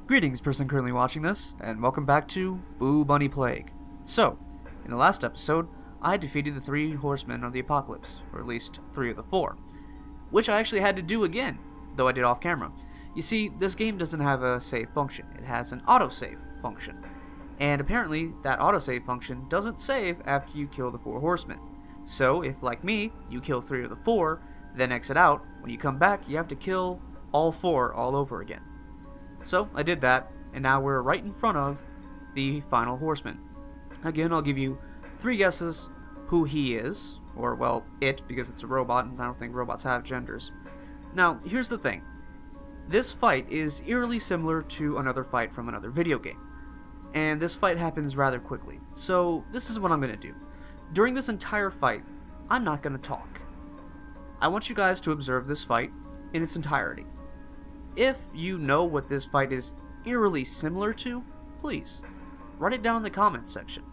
Greetings, person currently watching this, and welcome back to Boo Bunny Plague. So, in the last episode, I defeated the 3 horsemen of the apocalypse, or at least 3 of the 4, which I actually had to do again, though I did off camera. You see, this game doesn't have a save function, it has an autosave function, and apparently that autosave function doesn't save after you kill the 4 horsemen. So, if like me, you kill 3 of the 4, then exit out, when you come back you have to kill all 4 all over again. So, I did that, and now we're right in front of the final horseman. Again, I'll give you 3 guesses who he is, or, well, it, because it's a robot, and I don't think robots have genders. Now, here's the thing. This fight is eerily similar to another fight from another video game, and this fight happens rather quickly. So, this is what I'm going to do. During this entire fight, I'm not going to talk. I want you guys to observe this fight in its entirety. If you know what this fight is eerily similar to, please, write it down in the comments section.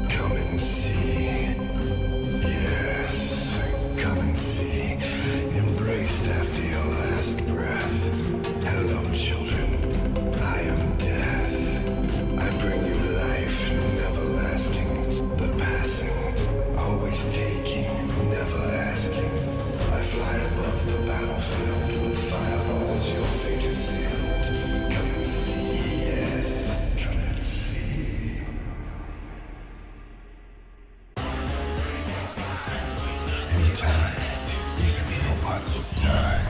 Come and see. Embraced after your last breath. Hello, children. I am death. I bring you life, never lasting. The passing, always taking, never asking. I fly above the battlefield with fireballs. Your fate is sealed. Come and see, yes. Come and see. In time. Robots die.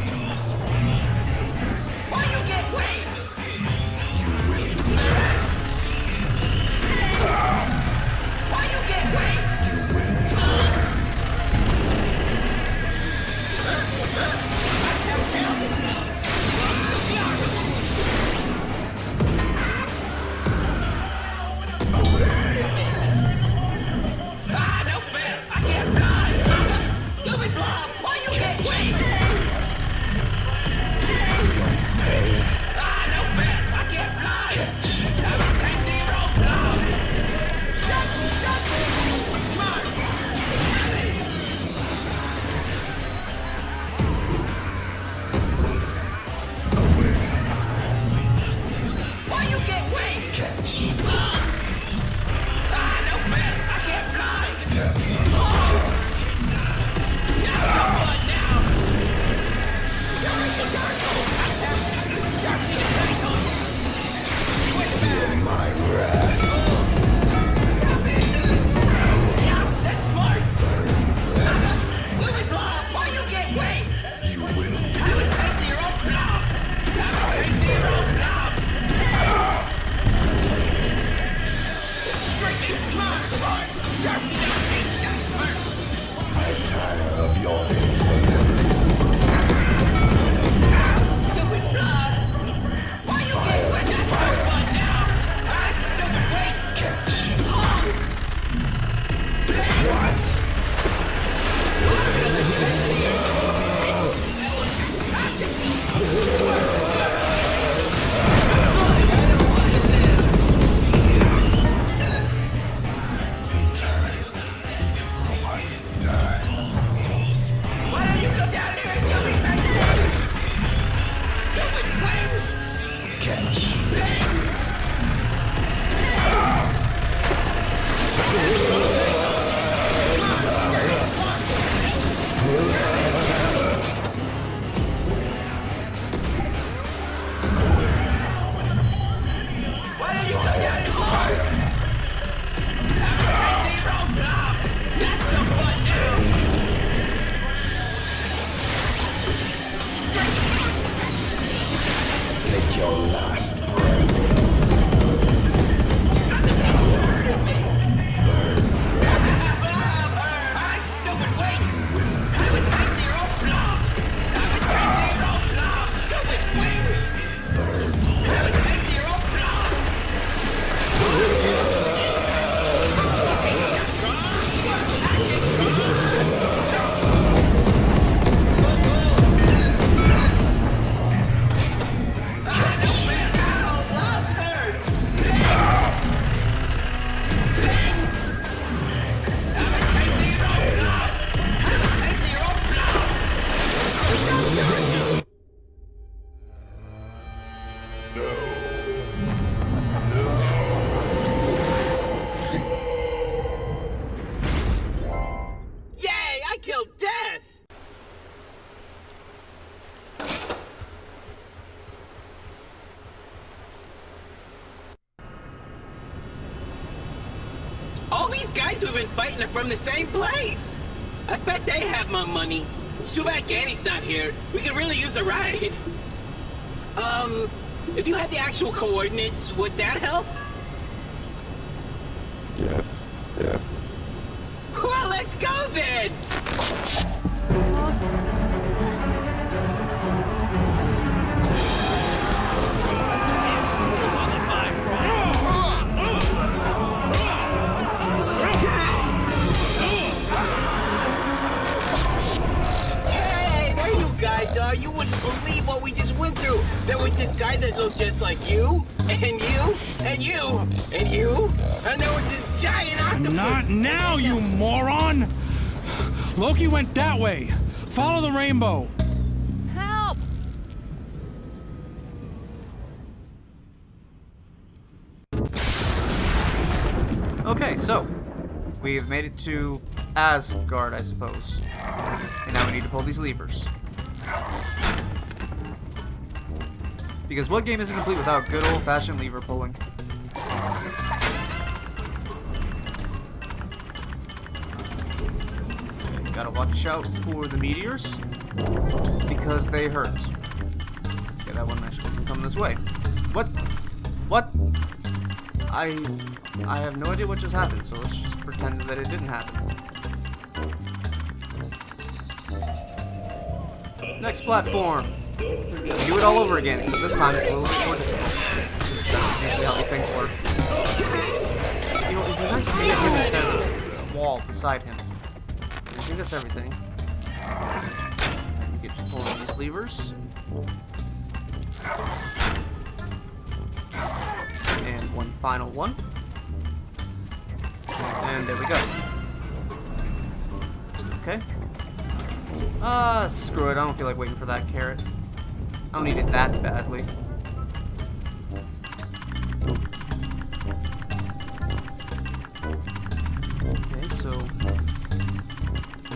Why you get wait? You will burn. Why you get wait? You will burn. Away. Ah, no fair. I can't fly. Stupid blob. Why you get wait? You'll pay. Ah, no fair. I can't fly. Catch. I'm a tasty roadblock. Smart. guys who've been fighting are from the same place. I bet they have my money. It's too bad Ganny's not here. We could really use a ride. If you had the actual coordinates, would that help? Yes. Yes. Well, let's go then! Hey, there you guys are. You wouldn't believe what we just went through. There was this guy that looked just like you, and you, and you, and you, and there was this giant octopus. Not now, you moron! Loki went that way. Follow the rainbow. Help! Okay, so we've made it to Asgard, I suppose. And now we need to pull these levers. Because what game isn't complete without good old-fashioned lever pulling? Okay, gotta watch out for the meteors, because they hurt. Okay, that one actually doesn't come this way. What? What? I have no idea what just happened, so let's just pretend that it didn't happen. Next platform. Do it all over again, except this time it's a little bit more difficult. That's usually how these things work. You know, it'd be nice to get him instead of the wall beside him. I think that's everything. Get to pulling these levers. And one final one. And there we go. Okay. Screw it. I don't feel like waiting for that carrot. I don't need it that badly. Okay, so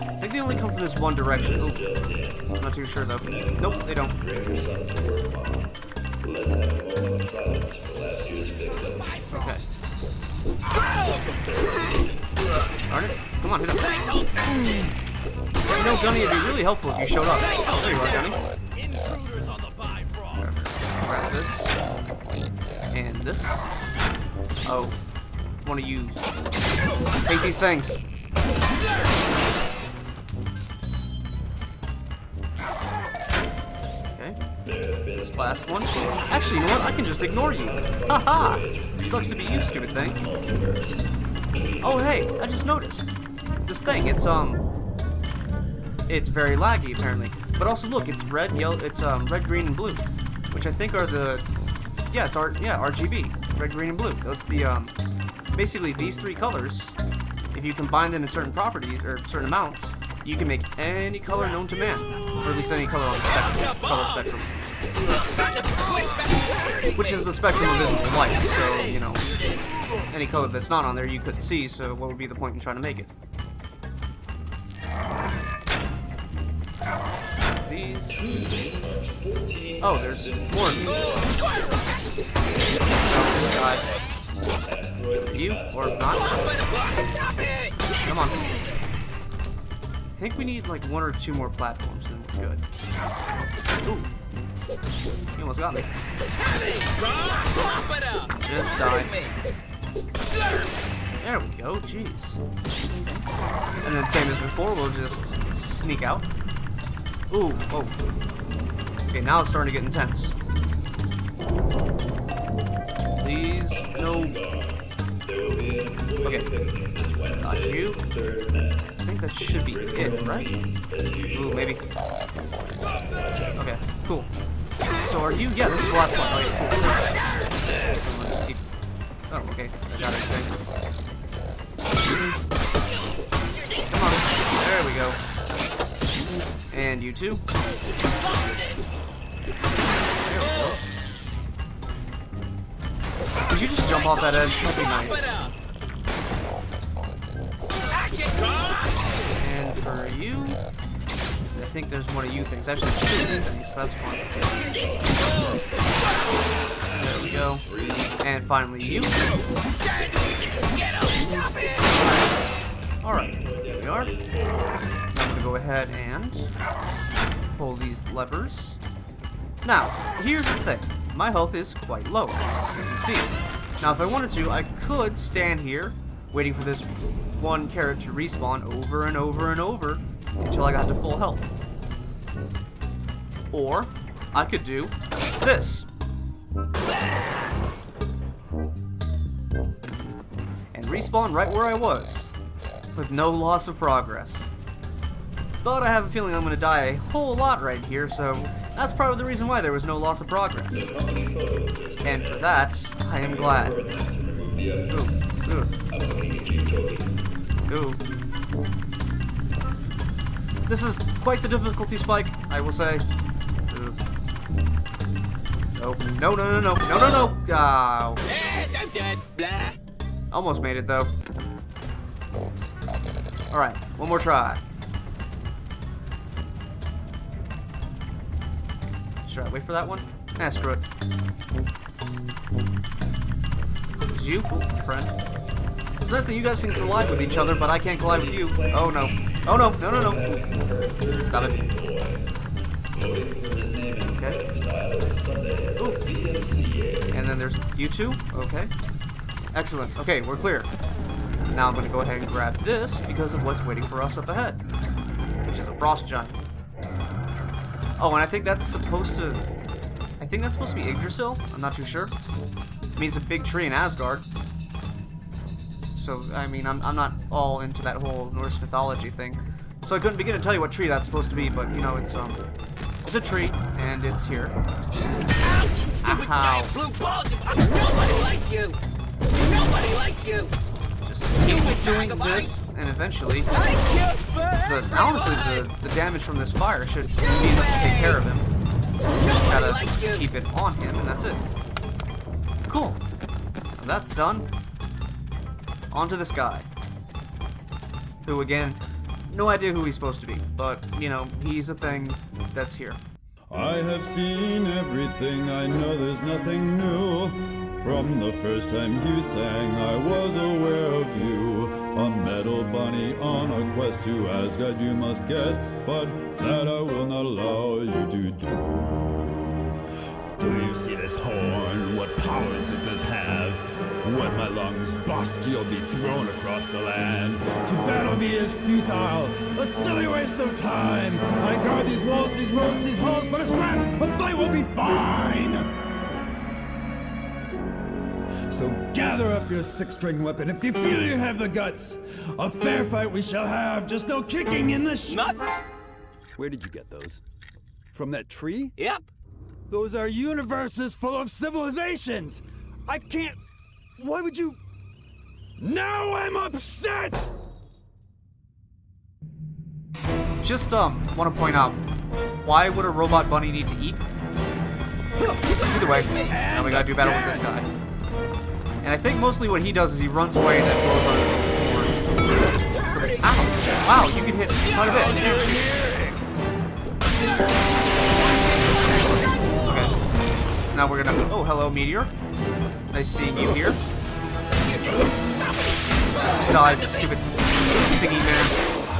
I think they only come from this one direction. Oh, I'm not too sure though. Nope, they don't. Okay. Darn it. Come on, hit him. You know, Gunny, it'd be really helpful if you showed up. There you are, Gunny. Grab this. And this. Oh. Want to use. Take these things. Okay. This last one. Actually, you know what? I can just ignore you. Haha! Sucks to be you, stupid thing. Oh, hey, I just noticed. This thing, it's very laggy, apparently. But also, look, it's red, yellow, it's, red, green, and blue. Which I think are the, yeah, it's RGB. Red, green, and blue. That's the, basically these three colors, if you combine them in certain properties, or certain amounts, you can make any color known to man. Or at least any color on the spectrum, color spectrum. Which is the spectrum of visible light, so, you know, any color that's not on there you couldn't see, so what would be the point in trying to make it? These. Oh, there's more of these. Oh, God. You, or not? Come on. I think we need like one or two more platforms, and we're good. Ooh. You almost got me. Just die. There we go, jeez. And then same as before, we'll just sneak out. Ooh, whoa. Okay, now it's starting to get intense. Please, no. Okay. Got you. I think that should be it, right? Ooh, maybe. Okay, cool. So are you? Yeah, this is the last one. Okay, cool. So let's keep... Oh, okay. I got everything. Come on. There we go. And you too. There we go. Could you just jump off that edge? That'd be nice. And for you, I think there's one of you things. Actually, it's two things, so that's fine. There we go. And finally, you. Alright, here we are. Now I'm gonna go ahead and pull these levers. Now, here's the thing. My health is quite low, as you can see. Now, if I wanted to, I could stand here, waiting for this one carrot to respawn over and over and over until I got to full health. Or, I could do this. And respawn right where I was, with no loss of progress. But I have a feeling I'm going to die a whole lot right here, so that's probably the reason why there was no loss of progress. And for that, I am glad. Ooh. This is quite the difficulty spike, I will say. Oh, no. Oh. I'm dead. Blah. Almost made it, though. Alright, one more try. Should I wait for that one? Nah, screw it. It's you, friend. It's nice that you guys can collide with each other, but I can't collide with you. Oh no. Oh no. No. Stop it. Okay. Ooh. And then there's you two. Okay. Excellent. Okay, we're clear. Now I'm going to go ahead and grab this because of what's waiting for us up ahead, which is a frost giant. Oh, and I think that's supposed to... I think that's supposed to be Yggdrasil. I'm not too sure. It means a big tree in Asgard. So, I mean, I'm not all into that whole Norse mythology thing. So I couldn't begin to tell you what tree that's supposed to be, but, you know, it's a tree, and it's here. Ouch! Stupid giant blue balls! Nobody likes you! Nobody likes you! Just keep doing this, and eventually... honestly, the damage from this fire should be enough to take care of him. Just gotta keep it on him, and that's it. Cool. Now that's done. On to this guy. Who, again, no idea who he's supposed to be, but, you know, he's a thing that's here. I have seen everything, I know there's nothing new. From the first time you sang, I was aware of you. A metal bunny on a quest to Asgard you must get, but that I will not allow you to do. Do you see this horn? What powers it does have? When my lungs bust, you'll be thrown across the land. To battle me is futile, a silly waste of time. I guard these walls, these roads, these halls, but a scrap, a fight will be fine. So gather up your six-string weapon if you feel you have the guts. A fair fight we shall have, just no kicking in the Nuts? Where did you get those? From that tree? Yep. Those are universes full of civilizations. I can't... Why would you... Now I'm upset! Just, want to point out, why would a robot bunny need to eat? Either way, now we gotta do battle with this guy. And I think mostly what he does is he runs away and then blows on his own horn. Ow! Wow, you can hit quite a bit. Okay. Now we're gonna... Oh, hello, Meteor. Nice seeing you here. Just die, stupid singing man.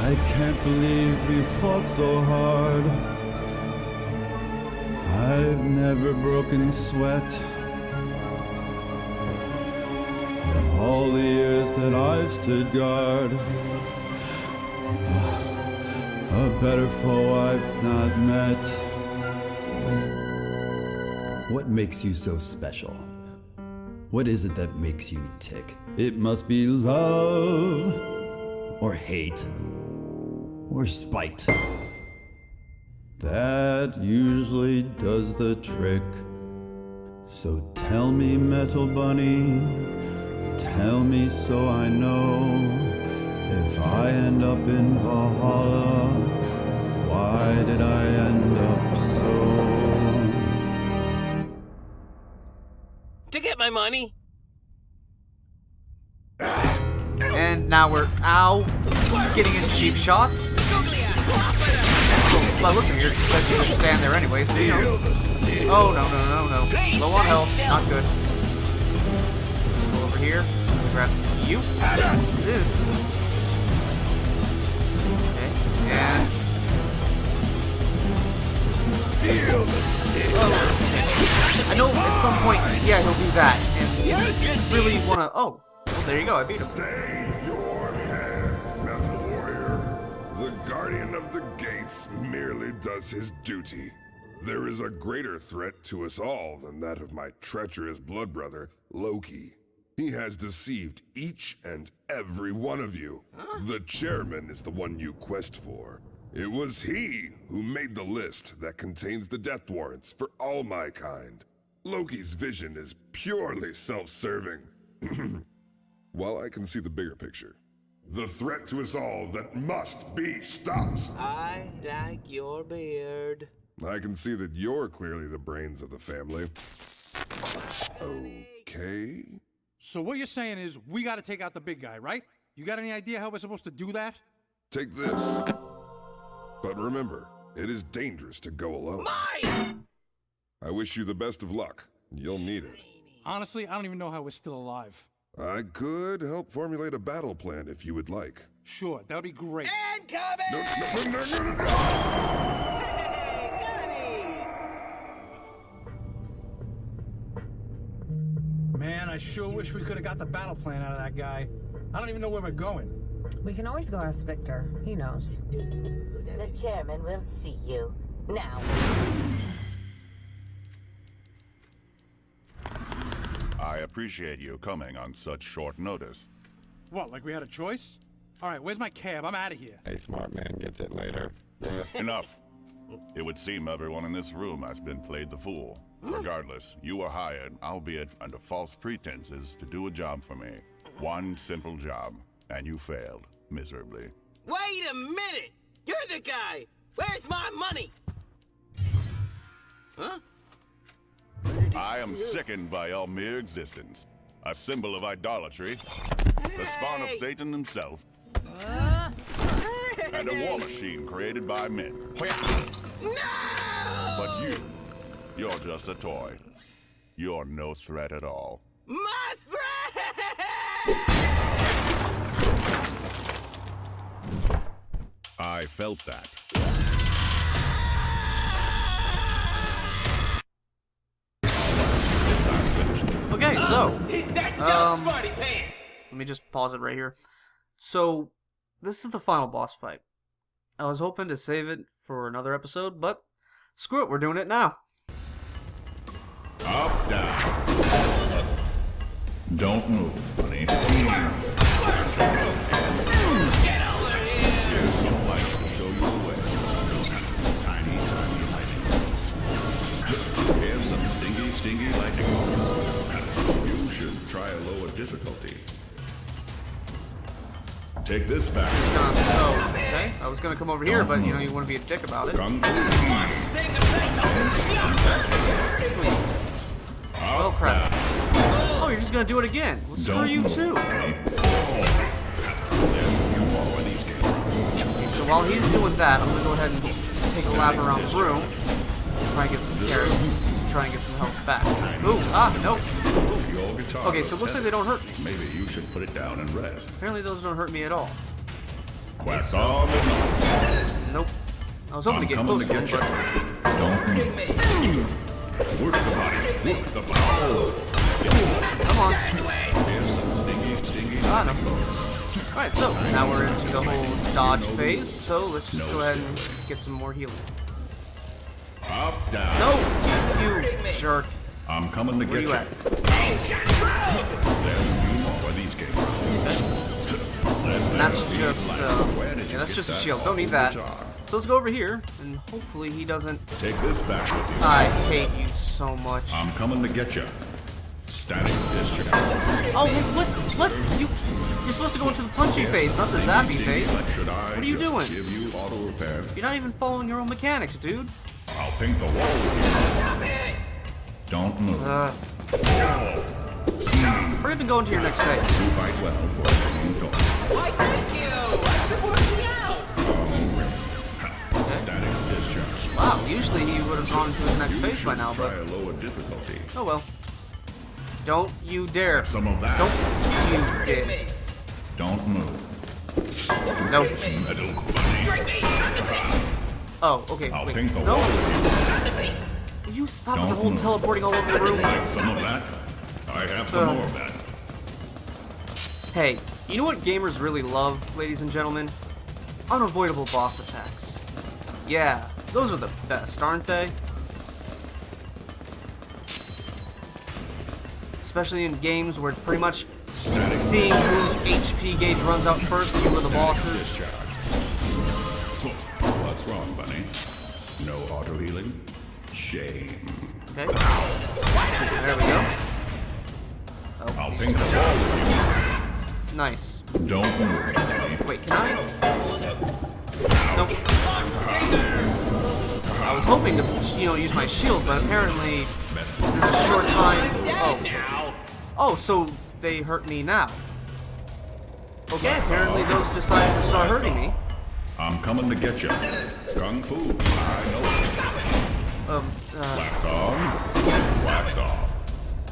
I can't believe you fought so hard. I've never broken sweat. Of all the years that I've stood guard, a better foe I've not met. What makes you so special? What is it that makes you tick? It must be love, or hate, or spite. That usually does the trick. So tell me, Metal Bunny, tell me so I know. If I end up in Valhalla, why did I end up so? To get my money. And now we're... Ow! Getting in cheap shots. Well, listen, you're expected to stand there anyway, so you know. Oh, no. Low on health. Not good. Let's go over here. Grab you. And Feel the stick. I know at some point, yeah, he'll do that, and You're a good really dancer. wanna. Oh, well, there you go. I beat him. Stay your hand, Metal Warrior. The Guardian of the Gates merely does his duty. There is a greater threat to us all than that of my treacherous blood brother, Loki. He has deceived each and every one of you. The chairman is the one you quest for. It was he who made the list that contains the death warrants for all my kind. Loki's vision is purely self-serving. While I can see the bigger picture. The threat to us all that must be stopped. I like your beard. I can see that you're clearly the brains of the family. Okay. So what you're saying is we gotta take out the big guy, right? You got any idea how we're supposed to do that? Take this. But remember, it is dangerous to go alone. Mine! I wish you the best of luck. You'll need it. Honestly, I don't even know how we're still alive. I could help formulate a battle plan if you would like. Sure, that would be great. Incoming! No. Man, I sure wish we could have got the battle plan out of that guy. I don't even know where we're going. We can always go ask Victor. He knows. The chairman will see you. Now. I appreciate you coming on such short notice. What, like we had a choice? Alright, where's my cab? I'm out of here. A smart man gets it later. Yes. Enough. It would seem everyone in this room has been played the fool. Regardless, you were hired, albeit under false pretenses, to do a job for me. One simple job, and you failed miserably. Wait a minute! You're the guy! Where's my money? Huh? I am sickened by your mere existence. A symbol of idolatry, the spawn of Satan himself, and a war machine created by men. No! But you're just a toy. You're no threat at all. My friend! I felt that. Okay, so Is that so smarty pants? let me just pause it right here. So this is the final boss fight. I was hoping to save it for another episode, but screw it, we're doing it now. Up, down. Don't move, honey. Get over here! Here's some light to show you the way. Tiny lightning. Here's some stingy lightning. You should try a lower difficulty. Take this back. Okay, I was gonna come over here, but you know you want to be a dick about it. Kung Fu. Take the place Oh crap! Oh, you're just gonna do it again. Well, screw Don't you move, too. honey. Then you are where these came from. So while he's doing that, I'm gonna go ahead and take a lap around the room, try and get some carrots, try and get some health back. Ooh, nope. Your guitar Okay, so it looks like they don't hurt me. Maybe you should put it down and rest. Apparently those don't hurt me at all. Whack on the knob. Nope. I was hoping to get I'm coming close to to him, get you. but Don't move. Work the body. Work the body. come on. Here's some stingy No. Alright, so now we're into the whole dodge phase, so let's just go ahead and get some more healing. Up, down. No! You jerk. I'm coming to Where get you you. at? There you are where these came from. And that's just, yeah, that's just a shield. Don't need that. So let's go over here, and hopefully he doesn't... Take this back with you. I hate you so much. I'm coming to get you. Static discharge. Oh, what? You're supposed to go into the punchy phase, not the zappy phase. Should I What are you just doing? Give you auto repair. You're not even following your own mechanics, dude. I'll paint the wall with you. Don't move. Or even go into your next phase. You fight well for a long time. Why, thank you! I've been working out! Static discharge. Wow, usually he would have gone to his next phase by now, Try but a lower difficulty. oh well. Don't you dare. Some of that. Don't you dare. Don't move. No. Metal bunny. Strike me! Oh, okay. I'll Wait. ping the No. wall. Will you stop with Don't the whole move. teleporting all over the room? Like some of that? I have some more of that. Hey, you know what gamers really love, ladies and gentlemen? Unavoidable boss attacks. Yeah, those are the best, aren't they? Especially in games where it's pretty much seeing whose HP gauge runs out first when you're the bosses. What's wrong, Bunny? No auto healing? Shame. Okay. There we go. Oh, I'll he's ping the just- wall with Nice. you. Don't move, Bunny. Wait, can I? Nope. I was hoping to, use my shield, but apparently there's a short time. Oh. Oh, so they hurt me now. Okay, apparently those decided to start hurting me. I'm coming to get you. Kung Fu, I know it. Black dog, black dog.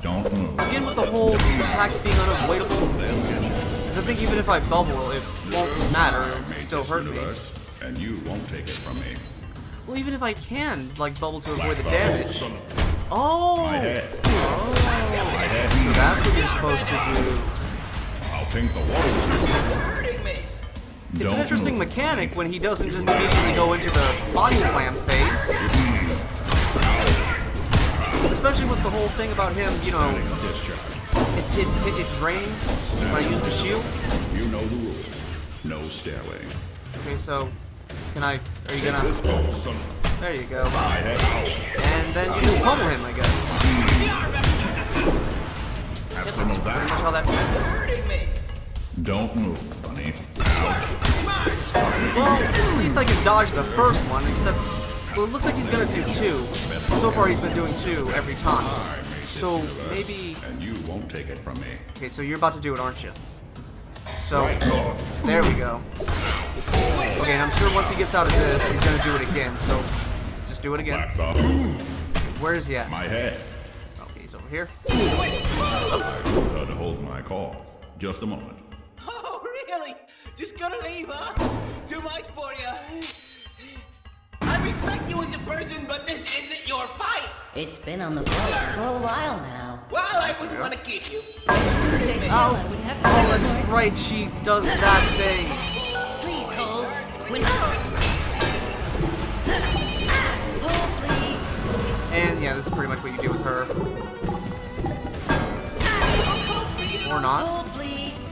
Don't move. Again with the whole these attacks being unavoidable. Because I think even if I bubble, it won't matter. It'll still hurt me. And you won't take it from me. Well, even if I can, like, bubble to avoid the damage. Oh! My head. My head. So that's what you're supposed to do. I'll ping the wall. It's an interesting mechanic when he doesn't just immediately go into the body slam phase. Especially with the whole thing about him, it's raining when I use the shield. You know the rules. No stairway. Okay, so, are you gonna... There you go. My head out. And then you just pummel him, I guess. Have Yep, some that's of pretty much that. how that... Don't move, Bunny. Well, at least I can dodge the first one, except... Well, it looks like he's gonna do two. So far he's been doing two every time. So, maybe... And you won't take it from me. Okay, so you're about to do it, aren't you? So, there we go. Okay, and I'm sure once he gets out of this, he's gonna do it again, so... Just do it again. Black dog. Where is he at? My head. Okay, he's over here. I told her to hold my call. Just a moment. Oh, really? Just gonna leave, huh? Too much for you. I respect you as a person, but this isn't your fight. It's been on the books for a while now. Well, I wouldn't want to keep you. Stay still, Oh, I wouldn't have to oh, that's right, she does that thing. Please hold. When... Hold, please. And yeah, this is pretty much what you do with her. Or not. Hold, please.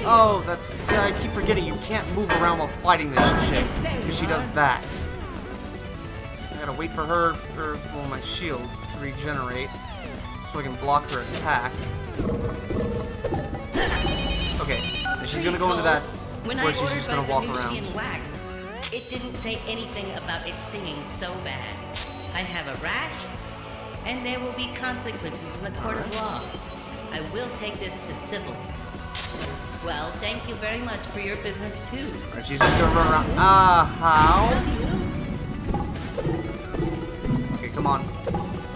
Oh, that's... Yeah, I keep forgetting you can't move around while fighting this chick, because she does that. I gotta wait for her, well, my shield to regenerate, so I can block her attack. Okay, and she's gonna go into that, where she's just gonna walk around. Wax, it didn't say anything about it stinging so bad. I have a rash, and there will be consequences in the court of law. I will take this to civil. Well, thank you very much for your business, too. Alright, she's just gonna run around. How? Okay, come on.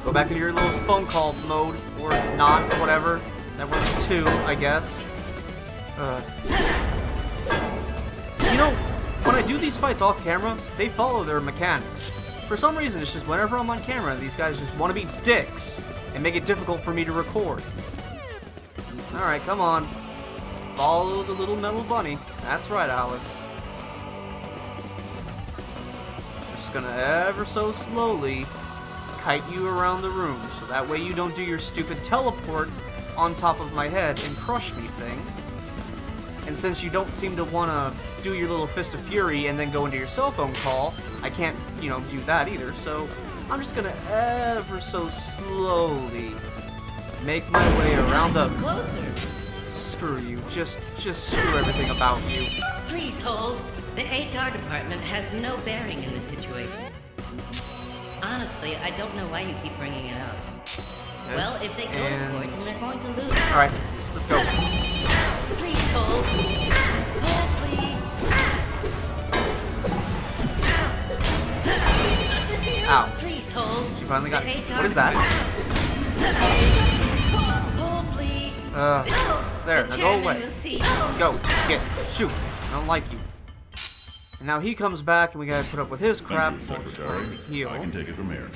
Go back into your little phone call mode, or not, whatever. That works too, I guess. You know, when I do these fights off camera, they follow their mechanics. For some reason, it's just whenever I'm on camera, these guys just want to be dicks and make it difficult for me to record. Alright, come on. Follow the little metal bunny. That's right, Alice. Just gonna ever so slowly kite you around the room, so that way you don't do your stupid teleport on top of my head and crush me thing. And since you don't seem to want to do your little fist of fury and then go into your cell phone call, I can't, do that either, so I'm just gonna ever so slowly make my way around the... Closer. Screw you. Just screw everything about you. Please hold. The HR department has no bearing in this situation. Honestly, I don't know why you keep bringing it up. Okay. Well, if they go to court, then they're going to lose. Alright, let's go. Please hold. Hold, please. Ow. Please hold. She finally got The it. HR What is that? Hold, please. There, The now go chairman away. will see. Go, get, shoot. I don't like you. And now he comes back, and we gotta put up with his crap. Secretary. Heal. I can take it from here.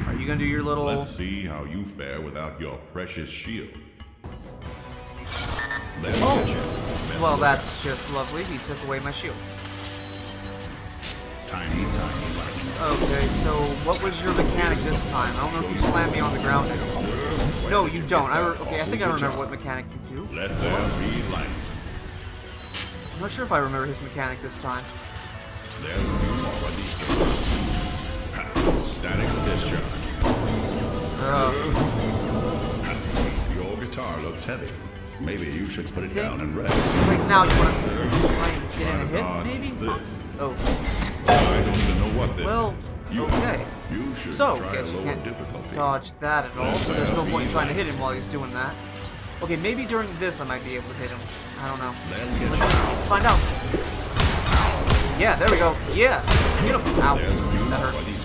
Are you gonna do your little... Let's see how you fare without your precious shield. Let's get you. Best Well, of that's just lovely. He took away my shield. tiny light. Okay, so what was your mechanic this time? I don't know if you slammed me on the ground. No, you don't. Okay, I think I remember what mechanic you do. Let there be light. I'm not sure if I remember his mechanic this time. There's a few more of these things. Static discharge. Your guitar looks heavy. Maybe you should put it down and rest. Right now, you want to try and get in a hit, maybe? This. Oh, I don't even know what this well, is. okay. You should So, try guess a you lower can't difficulty. dodge that at all, so there's no point in trying to hit him while he's doing that. Okay, maybe during this I might be able to hit him. I don't know. Then get Let's find out. Yeah, there we go. Yeah, hit him. Ow. There's a few That more hurt. of these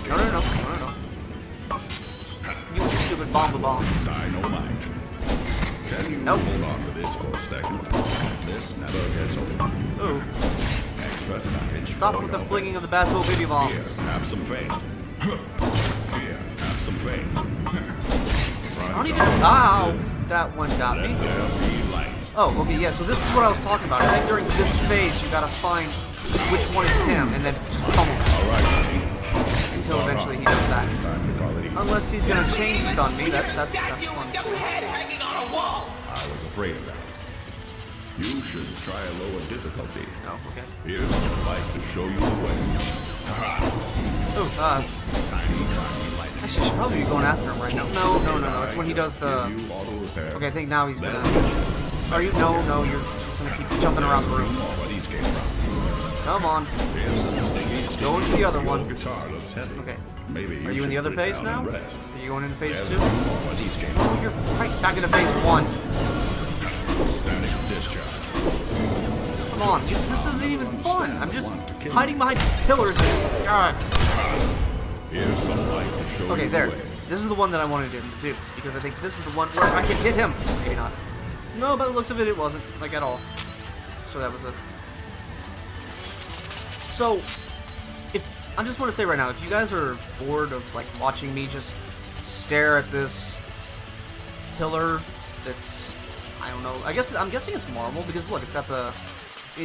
No. You stupid bombs. Dynamite. Can you Nope. hold on to this for a second? This never gets old. Ooh. Express package. Stop for with the your flinging of face. the basketball baby Here, bombs. have some faith. Here, have some faith. I don't even... Ow! That one got me. Let there be light. Oh, okay, yeah, so this is what I was talking about. I think during this phase, you gotta find which one is him, and then just pummel him All right, buddy. until eventually he does that. It's time to call it even. Unless he's gonna chain stun me, that's Got fun. you with your head hanging on a wall. I was afraid of that. You should try a lower difficulty. Oh, okay. Here's what I'd like to show you the way. Oh, Tiny light. actually, I should probably be going after him right now. No, it's when he does the... Give you auto repair. Okay, I think now he's gonna... Are you... No, you're just gonna keep jumping around the room. More where these came from. Come on. Here's some stingy Go into the other Your one. guitar looks heavy. Okay. Maybe Are you in should the other put it phase down now? and rest. Are you going into phase There's 2? a few more where these came Oh, from. you're right back into phase 1. Static discharge. Come on, this isn't even fun. I'm just hiding behind pillars. God. Here's some light to show Okay, you there. the way. This is the one that I wanted him to do, because I think this is the one where I can hit him. Maybe not. No, by the looks of it, it wasn't, like, at all. So that was it. So, I just want to say right now, if you guys are bored of, like, watching me just stare at this pillar that's, I don't know, I'm guessing it's marble, because look, he's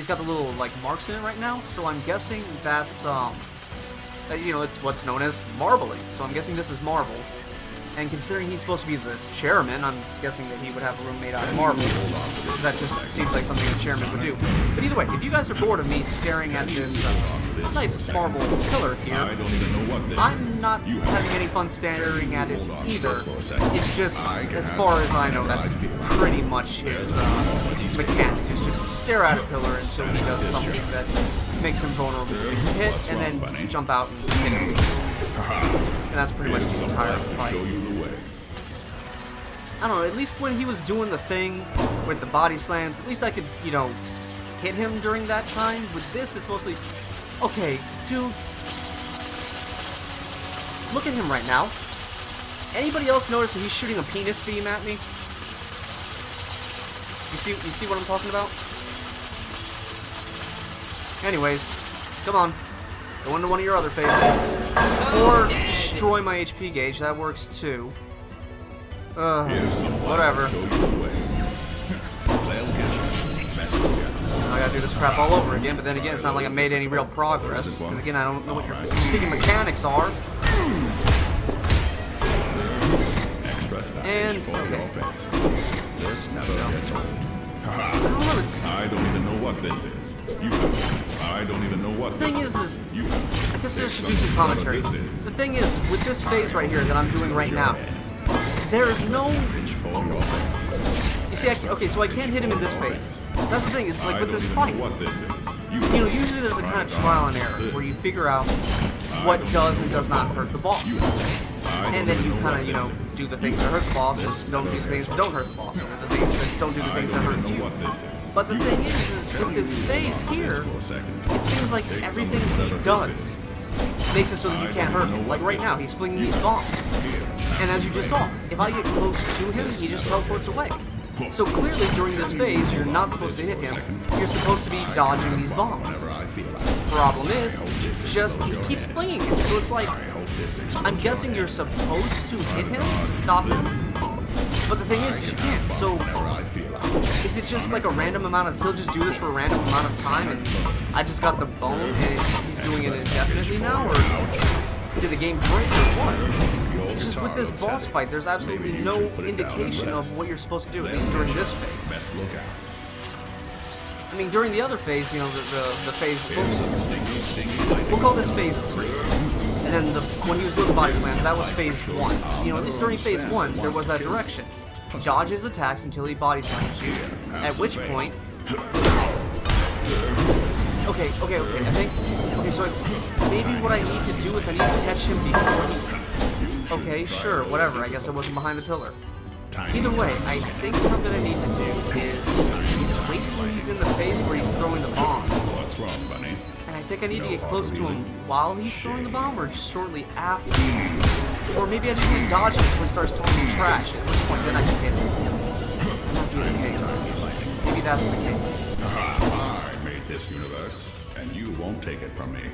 got the little, like, marks in it right now, so I'm guessing that's, it's what's known as marbling. So I'm guessing this is marble. And considering he's supposed to be the chairman, I'm guessing that he would have a room made out of marble. Because that just seems like something a chairman would do. But either way, if you guys are bored of me staring at this nice marble pillar here, I don't even know what this I'm not having any fun staring at it either. It's just, as far as I know, that's pretty much his mechanic. Is just stare at a pillar until he does something that makes him vulnerable to being hit, and then jump out and hit him. And that's pretty much the entire fight. I don't know, at least when he was doing the thing with the body slams, at least I could, hit him during that time. With this, it's mostly... Okay, dude. Look at him right now. Anybody else notice that he's shooting a penis beam at me? You see what I'm talking about? Anyways, come on. Go into one of your other phases. Or destroy my HP gauge, that works too. Whatever. I gotta do this crap all over again, but then again, it's not like I made any real progress. Because again, I don't know what your sticky mechanics are. And, okay. This never gets old. I don't know, I don't even know what this is. I don't even know what the thing is I guess there should be some commentary. The thing is, with this phase right here that I'm doing right now, there is no... You see, okay, so I can't hit him in this phase. That's the thing, is like with this fight, usually there's a kind of trial and error, where you figure out what does and does not hurt the boss. And then you kind of, do the things that hurt the boss, don't do the things that don't hurt the boss, or the things that don't do the things that hurt you. But the thing is with this phase here, it seems like everything he does makes it so that you can't hurt him. Like right now, he's flinging these bombs. And as you just saw, if I get close to him, he just teleports away. So clearly during this phase, you're not supposed to hit him. You're supposed to be dodging these bombs. Problem is, just he keeps flinging it. So it's like, I'm guessing you're supposed to hit him to stop him. But the thing is, you can't. So is it just like a random amount of, he'll just do this for a random amount of time and I just got the bone and he's doing it indefinitely now? Or did the game break or what? It's just with this boss fight, there's absolutely no indication of what you're supposed to do, at least during this phase. I mean, during the other phase, you know, the phase, we'll call this phase 3. And then when he was doing the body slams, that was phase 1. You know, at least during phase 1, there was that direction. Dodge his attacks until he body slams you, at which point... Okay, I think... Okay, so maybe what I need to do is I need to catch him before he... Okay, sure, whatever, I guess I wasn't behind the pillar. Either way, I think what I'm gonna need to do is wait till he's in the phase where he's throwing the bombs. What's wrong, Bunny? And I think I need to get close to him while he's throwing the bomb or shortly after. Or maybe I just need to dodge him when he starts talking trash, at which point then I can hit him. That might be the case. Maybe that's the case. I made this universe, and you won't take it from me.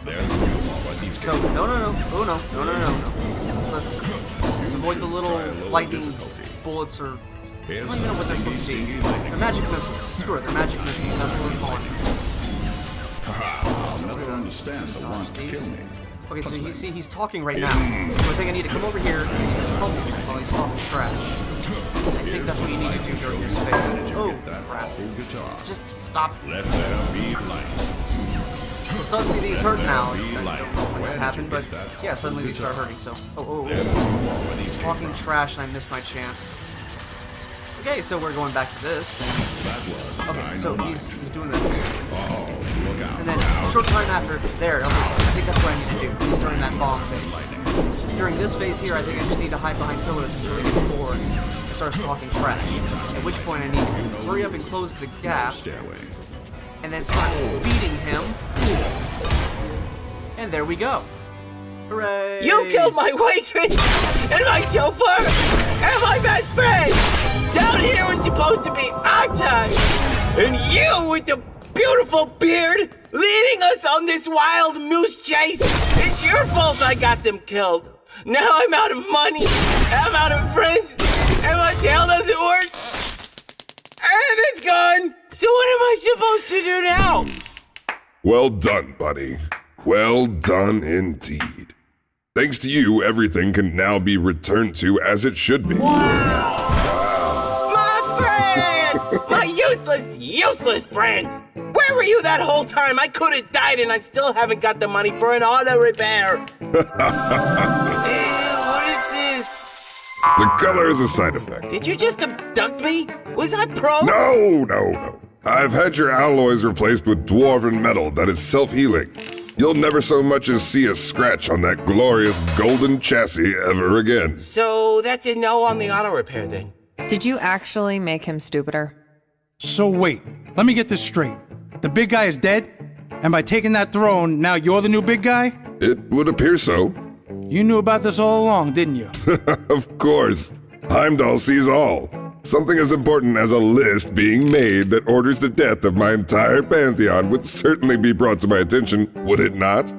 There's already So, no. Let's avoid the little lightning bolts or... I don't even know what they're supposed to be. They're magic missiles. Screw it, they're magic missiles. That's what we're calling them. I'll never understand the want to kill me. Okay, so you see, he's talking right now. So I think I need to come over here and help him while he's talking trash. I think that's what you need to do during this phase. Oh, crap. Just stop. Let there be light. So suddenly these hurt now. I don't know what happened, but yeah, suddenly these start hurting, so... He's talking trash and I missed my chance. Okay, so we're going back to this. Okay, so he's doing this. And then, short time after, there, okay, so I think that's what I need to do. He's throwing that bomb phase. During this phase here, I think I just need to hide behind pillars until he gets bored and starts talking trash. At which point I need to hurry up and close the gap. And then start beating him. And there we go. Hooray! You killed my waitress and my chauffeur and my best friend! Down here was supposed to be our time! And you with the beautiful beard leading us on this wild moose chase! It's your fault I got them killed! Now I'm out of money, I'm out of friends, and my tail doesn't work! And it's gone! So what am I supposed to do now? Well done, buddy. Well done indeed. Thanks to you, everything can now be returned to as it should be. My friends! My useless friends! Where were you that whole time? I could have died and I still haven't got the money for an auto repair. What is this? The color is a side effect. Did you just abduct me? Was I pro? No. I've had your alloys replaced with dwarven metal that is self-healing. You'll never so much as see a scratch on that glorious golden chassis ever again. So that's a no on the auto repair then. Did you actually make him stupider? So wait, let me get this straight. The big guy is dead? And by taking that throne, now you're the new big guy? It would appear so. You knew about this all along, didn't you? Of course. Heimdall sees all. Something as important as a list being made that orders the death of my entire pantheon would certainly be brought to my attention, would it not?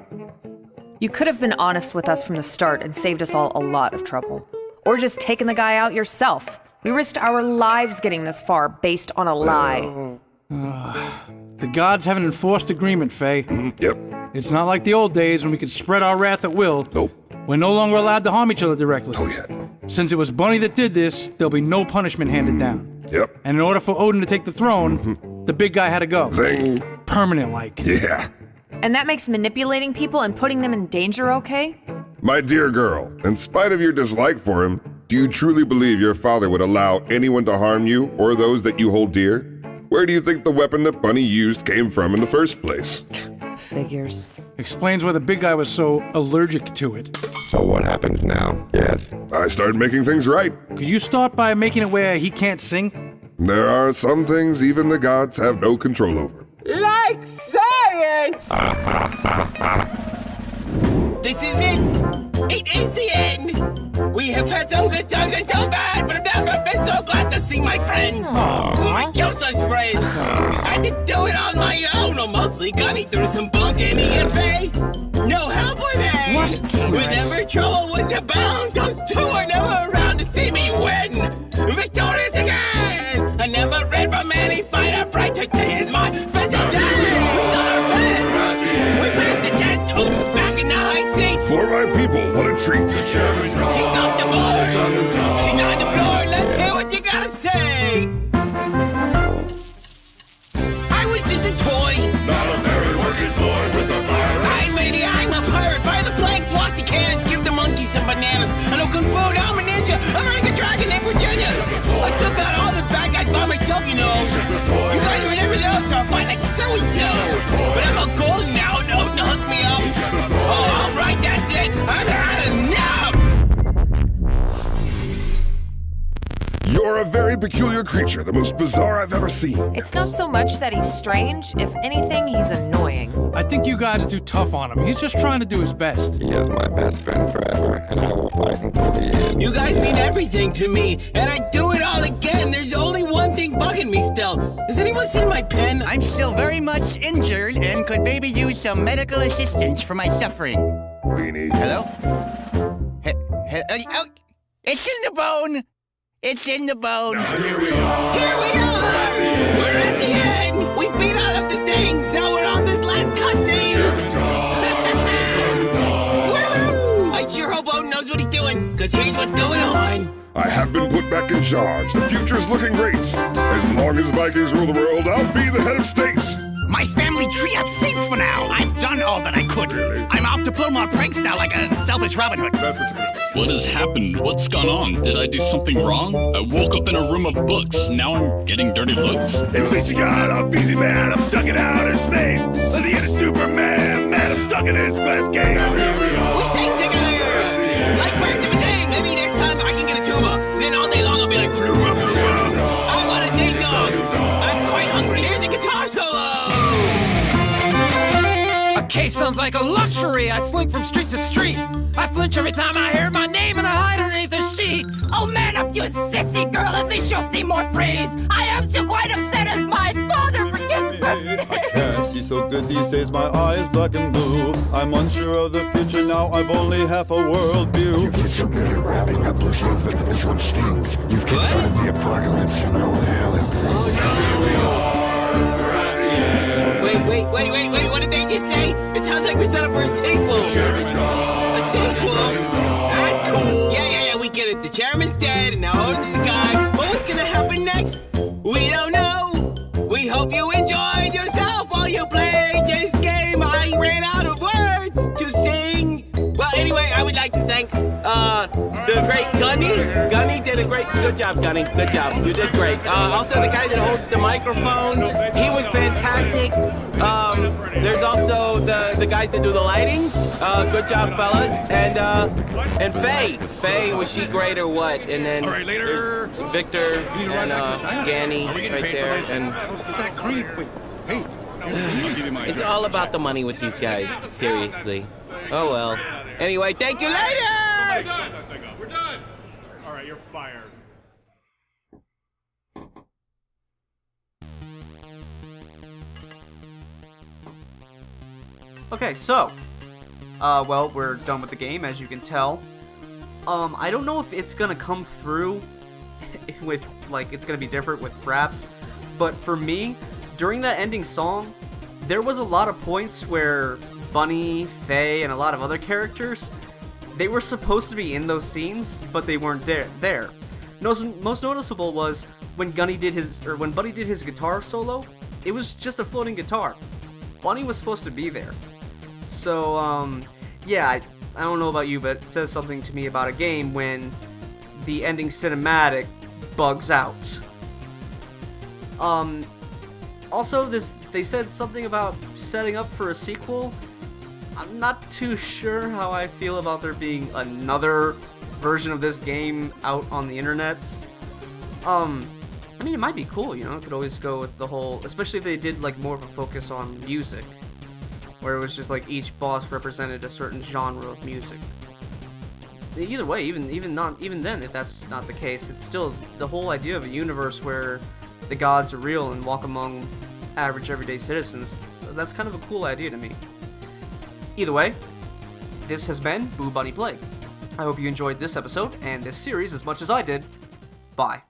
You could have been honest with us from the start and saved us all a lot of trouble. Or just taken the guy out yourself. We risked our lives getting this far based on a lie. The gods have an enforced agreement, Faye. Yep. It's not like the old days when we could spread our wrath at will. Nope. We're no longer allowed to harm each other directly. Oh, yeah. Since it was Bunny that did this, there'll be no punishment handed down. Yep. And in order for Odin to take the throne, the big guy had to go. Zing. Permanent-like. Yeah. And that makes manipulating people and putting them in danger okay? My dear girl, in spite of your dislike for him, do you truly believe your father would allow anyone to harm you or those that you hold dear? Where do you think the weapon that Bunny used came from in the first place? Figures. Explains why the big guy was so allergic to it. So what happens now? Yes. I started making things right. Could you start by making it where he can't sing? There are some things even the gods have no control over. Like science! This is it! It is the end! We have had some good times and so bad, but I've never been so glad to see my friends. My useless friends. I had to do it on my own, or mostly Gunny threw some bunk in me and Faye. No help were they. Whenever trouble was abound, those two are never around to see me win. Victorious again. I never ran from any fight or fright. Today is my special day. We've done our best. We passed the test. Odin's back in the high seat. For my people, what a treat. He's off the board. He's on the floor. Let's hear what you gotta say. I was just a toy. Not a very working toy with a virus. I'm a pirate. Fire the planks, walk the cannons, give the monkeys some bananas. I know Kung Fu, now I'm a ninja. I'm like a dragon in Virginia. I took out all the bad guys by myself, you know. You guys were never there, so I fight like so-and-so. But I'm a golden now, no, don't hook me up. Oh, alright, that's it. I've had enough. You're a very peculiar creature, the most bizarre I've ever seen. It's not so much that he's strange. If anything, he's annoying. I think you guys are too tough on him. He's just trying to do his best. He is my best friend forever, and I will fight until the end. You guys mean everything to me, and I'd do it all again. There's only one thing bugging me still. Has anyone seen my pen? I'm still very much injured and could maybe use some medical assistance for my suffering. Weenie. Hello? Oh, it's in the bone! It's in the bone! Here we are. Here we are! We're at the end! We've beat all of the things! Now we're on this last cutscene! Woo! I sure hope Odin knows what he's doing, because here's what's going on. I have been put back in charge. The future's looking great. As long as Vikings rule the world, I'll be the head of states. My family tree I've saved for now! I've done all that I could! Really? I'm off to pull more pranks now like a selfish Robin Hood. That's what you're gonna do. What has happened? What's gone on? Did I do something wrong? I woke up in a room of books. Now I'm getting dirty looks. At least you got off easy, man. I'm stuck in outer space. At the end of Superman, man, I'm stuck in this glass case. Now here we are. We sing together! Like birds of a day! Maybe next time I can get a tuba. Then all day long I'll be like, fluma, fluma. I want a ding dong. I'm quite hungry. Here's a guitar solo! A case sounds like a luxury. I slink from street to street. I flinch every time I hear my name and I hide underneath the sheets. Oh, man up, you sissy girl. At least you'll see more phrase. I am still quite upset as my father forgets birthdays. I can't see so good these days, my eye is black and blue. I'm unsure of the future now, I've only half a world view. You get so good at wrapping up loose ends, but this one stings. You've kickstarted the apocalypse and all the hell it brings. Here we are, we're at the end. Wait, what did they just say? It sounds like we're set up for a sequel. A sequel? That's cool. Yeah, we get it. The chairman's dead, and now Odin's the guy. But what's gonna happen next? We don't know. We hope you enjoyed yourself while you played this game. I ran out of words to sing. Well, anyway, I would like to thank the great Gunny. Gunny did a good job, Gunny. Good job. You did great. Also, the guy that holds the microphone, he was fantastic. There's also the guys that do the lighting. Good job, fellas. And Faye. Faye, was she great or what? And then All right, later. Victor and Ganny right there. And That creep. Wait, hey. it's all about the money with these guys. Seriously. Oh well. Anyway, thank you later. We're done! Alright, you're fired. Okay, so, well, we're done with the game, as you can tell. I don't know if it's gonna come through with, like, it's gonna be different with Fraps, but for me, during that ending song, there was a lot of points where Bunny, Faye, and a lot of other characters, they were supposed to be in those scenes, but they weren't there. Most noticeable was when Bunny did his guitar solo, it was just a floating guitar. Bunny was supposed to be there. So, yeah, I don't know about you, but it says something to me about a game when the ending cinematic bugs out. Also, they said something about setting up for a sequel. I'm not too sure how I feel about there being another version of this game out on the internet. I mean, it might be cool, you know, it could always go with the whole, especially if they did like more of a focus on music, where it was just like each boss represented a certain genre of music. either way, even then, if that's not the case, it's still the whole idea of a universe where the gods are real and walk among average everyday citizens. That's kind of a cool idea to me. Either way, this has been Boo Bunny Plague. I hope you enjoyed this episode and this series as much as I did. Bye.